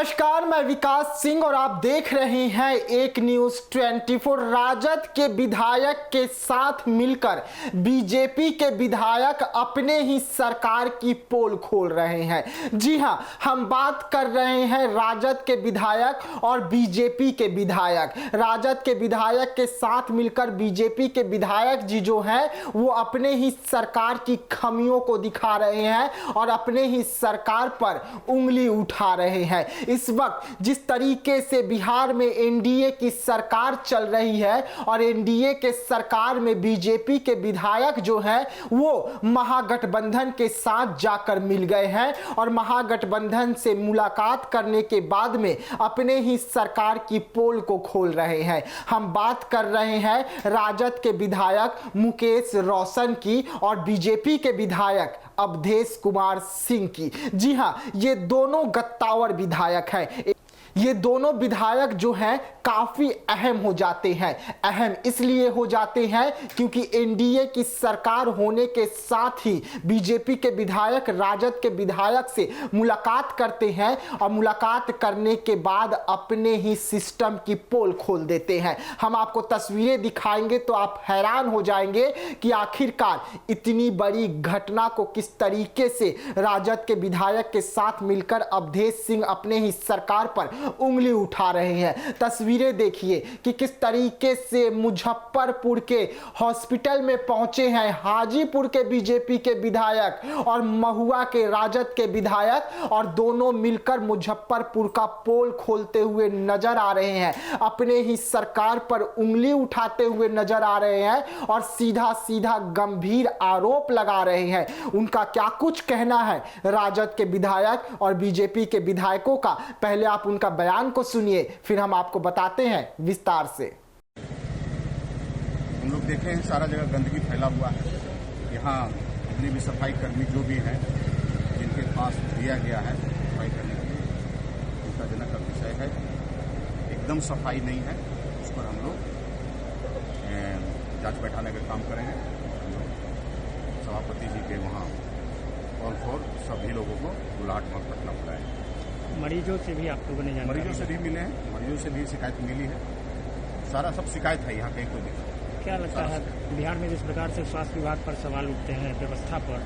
नमस्कार, मैं विकास सिंह और आप देख रहे हैं एक न्यूज 24। राजद के विधायक के साथ मिलकर बीजेपी के विधायक अपने ही सरकार की पोल खोल रहे हैं। जी हां, हम बात कर रहे हैं राजद के विधायक और बीजेपी के विधायक। राजद के विधायक के साथ मिलकर बीजेपी के विधायक जी जो हैं वो अपने ही सरकार की खामियों को दिखा रहे हैं और अपने ही सरकार पर उंगली उठा रहे हैं। इस वक्त जिस तरीके से बिहार में एनडीए की सरकार चल रही है और एनडीए के सरकार में बीजेपी के विधायक जो हैं वो महागठबंधन के साथ जाकर मिल गए हैं और महागठबंधन से मुलाकात करने के बाद में अपने ही सरकार की पोल को खोल रहे हैं। हम बात कर रहे हैं राजद के विधायक मुकेश रोशन की और बीजेपी के विधायक अवधेश कुमार सिंह की। जी हां, ये दोनों गत्तावर विधायक हैं। ये दोनों विधायक जो हैं काफी अहम हो जाते हैं। अहम इसलिए हो जाते हैं क्योंकि एनडीए की सरकार होने के साथ ही बीजेपी के विधायक राजद के विधायक से मुलाकात करते हैं और मुलाकात करने के बाद अपने ही सिस्टम की पोल खोल देते हैं। हम आपको तस्वीरें दिखाएंगे तो आप हैरान हो जाएंगे कि आखिरकार इतनी बड़ी घटना को किस तरीके से राजद के विधायक के साथ मिलकर अवधेश सिंह अपने ही सरकार पर उंगली उठा रहे हैं। तस्वीरें देखिए कि किस तरीके से मुजफ्फरपुर के हॉस्पिटल में पहुंचे हैं हाजीपुर के बीजेपी के विधायक और महुआ के राजद के विधायक और दोनों मिलकर मुजफ्फरपुर का पोल खोलते हुए नजर आ रहे हैं। अपने ही सरकार पर उंगली उठाते हुए नजर आ रहे हैं और सीधा सीधा गंभीर आरोप लगा रहे हैं। उनका क्या कुछ कहना है राजद के विधायक और बीजेपी के विधायकों का, पहले आप उनका बयान को सुनिए, फिर हम आपको बताते हैं विस्तार से। हम लोग देखे हैं सारा जगह गंदगी फैला हुआ है। यहाँ जितने भी सफाई कर्मी जो भी हैं जिनके पास दिया गया है सफाई करने के लिए, चिंताजनक का विषय है। एकदम सफाई नहीं है, उस पर हम लोग जांच बैठाने का काम करेंगे। सभापति जी के वहाँ कॉल फॉर सभी लोगों को बुलाहट में पटना पड़ा है। मरीजों से भी आप लोगों ने जानकारी? मरीजों से भी मिले हैं, मरीजों से भी शिकायत मिली है। सारा सब शिकायत है, यहाँ कहीं कोई दिक्कत। क्या लगता है बिहार में जिस प्रकार से स्वास्थ्य विभाग पर सवाल उठते हैं व्यवस्था पर?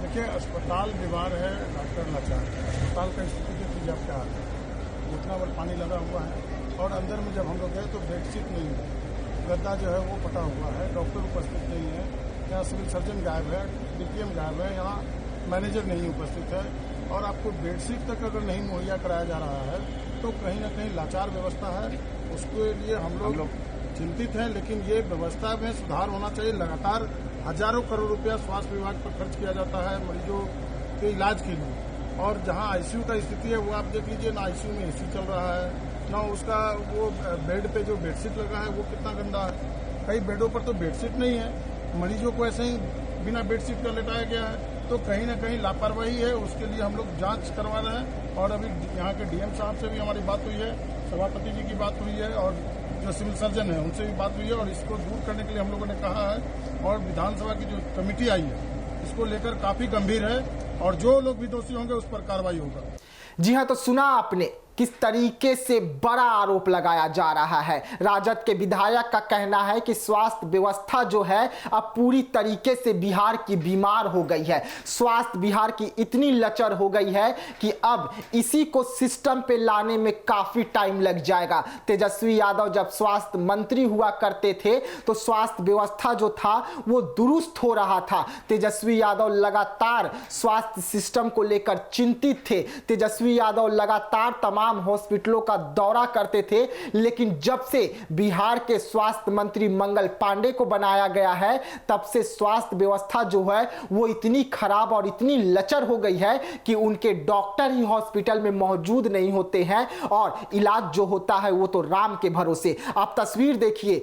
देखिए, अस्पताल बीमार है, डॉक्टर लाचार है। अस्पताल का स्थिति देखिए आप क्या है, घुटना भर पानी लगा हुआ है और अंदर में जब हम लोग गए तो बेडशीट नहीं है, गद्दा जो है वो पटा हुआ है, डॉक्टर उपस्थित नहीं है, यहाँ सिविल सर्जन गायब है, डीपीएम गायब है, यहाँ मैनेजर नहीं उपस्थित है और आपको बेडशीट तक अगर नहीं मुहैया कराया जा रहा है तो कहीं ना कहीं लाचार व्यवस्था है। उसके लिए हम लोग चिंतित हैं, लेकिन ये व्यवस्था में सुधार होना चाहिए। लगातार हजारों करोड़ रुपया स्वास्थ्य विभाग पर खर्च किया जाता है मरीजों के इलाज के लिए, और जहां आईसीयू का स्थिति है वो आप देख लीजिए ना, आईसीयू में एसी चल रहा है ना, उसका वो बेड पे जो बेडशीट लगा है वो कितना गंदा है। कई बेडों पर तो बेडशीट नहीं है, मरीजों को ऐसे ही बिना बेडशीट का लेटाया गया है, तो कहीं ना कहीं लापरवाही है। उसके लिए हम लोग जांच करवा रहे हैं और अभी यहाँ के डीएम साहब से भी हमारी बात हुई है, सभापति जी की बात हुई है और जो सिविल सर्जन है उनसे भी बात हुई है और इसको दूर करने के लिए हम लोगों ने कहा है। और विधानसभा की जो कमेटी आई है इसको लेकर काफी गंभीर है और जो लोग भी दोषी होंगे उस पर कार्रवाई होगा। जी हां, तो सुना आपने किस तरीके से बड़ा आरोप लगाया जा रहा है। राजद के विधायक का कहना है कि स्वास्थ्य व्यवस्था जो है अब पूरी तरीके से बिहार की बीमार हो गई है। स्वास्थ्य बिहार की इतनी लचर हो गई है कि अब इसी को सिस्टम पे लाने में काफी टाइम लग जाएगा। तेजस्वी यादव जब स्वास्थ्य मंत्री हुआ करते थे तो स्वास्थ्य व्यवस्था जो था वो दुरुस्त हो रहा था। तेजस्वी यादव लगातार स्वास्थ्य सिस्टम को लेकर चिंतित थे। तेजस्वी यादव लगातार तमाम हॉस्पिटलों का दौरा करते थे, लेकिन जब से बिहार के स्वास्थ्य मंत्री मंगल पांडे को बनाया गया है तब से स्वास्थ्य व्यवस्था जो है वो इतनी खराब और इतनी लचर हो गई है कि उनके डॉक्टर ही हॉस्पिटल में मौजूद नहीं होते हैं और इलाज जो होता है वो तो राम के भरोसे। आप तस्वीर देखिए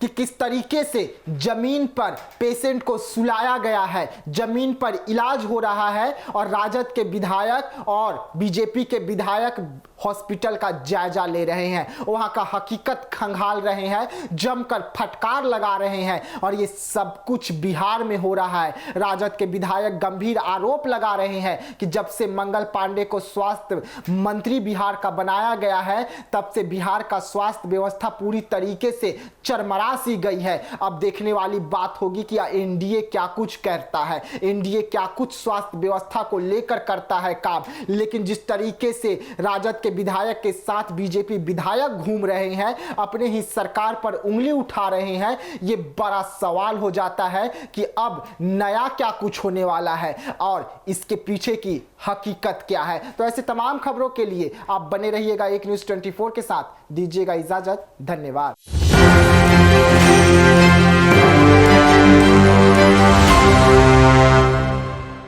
कि किस तरीके से जमीन पर पेशेंट को सुलाया गया है, जमीन पर इलाज हो रहा है और राजद के विधायक और बीजेपी के विधायक हॉस्पिटल का जायजा ले रहे हैं, वहां का हकीकत खंगाल रहे हैं, जमकर फटकार लगा रहे हैं। और ये सब कुछ बिहार में हो रहा है। राजद के विधायक गंभीर आरोप लगा रहे हैं कि जब से मंगल पांडे को स्वास्थ्य मंत्री बिहार का बनाया गया है, तब से बिहार का स्वास्थ्य व्यवस्था पूरी तरीके से चरमरा सी गई है। अब देखने वाली बात होगी कि एनडीए क्या कुछ कहता है, एनडीए क्या कुछ स्वास्थ्य व्यवस्था को लेकर करता है काम। लेकिन जिस तरीके से राजद के विधायक के साथ बीजेपी विधायक घूम रहे हैं, अपने ही सरकार पर उंगली उठा रहे हैं, यह बड़ा सवाल हो जाता है कि अब नया क्या कुछ होने वाला है और इसके पीछे की हकीकत क्या है। तो ऐसे तमाम खबरों के लिए आप बने रहिएगा एक न्यूज़ 24 के साथ। दीजिएगा इजाजत, धन्यवाद।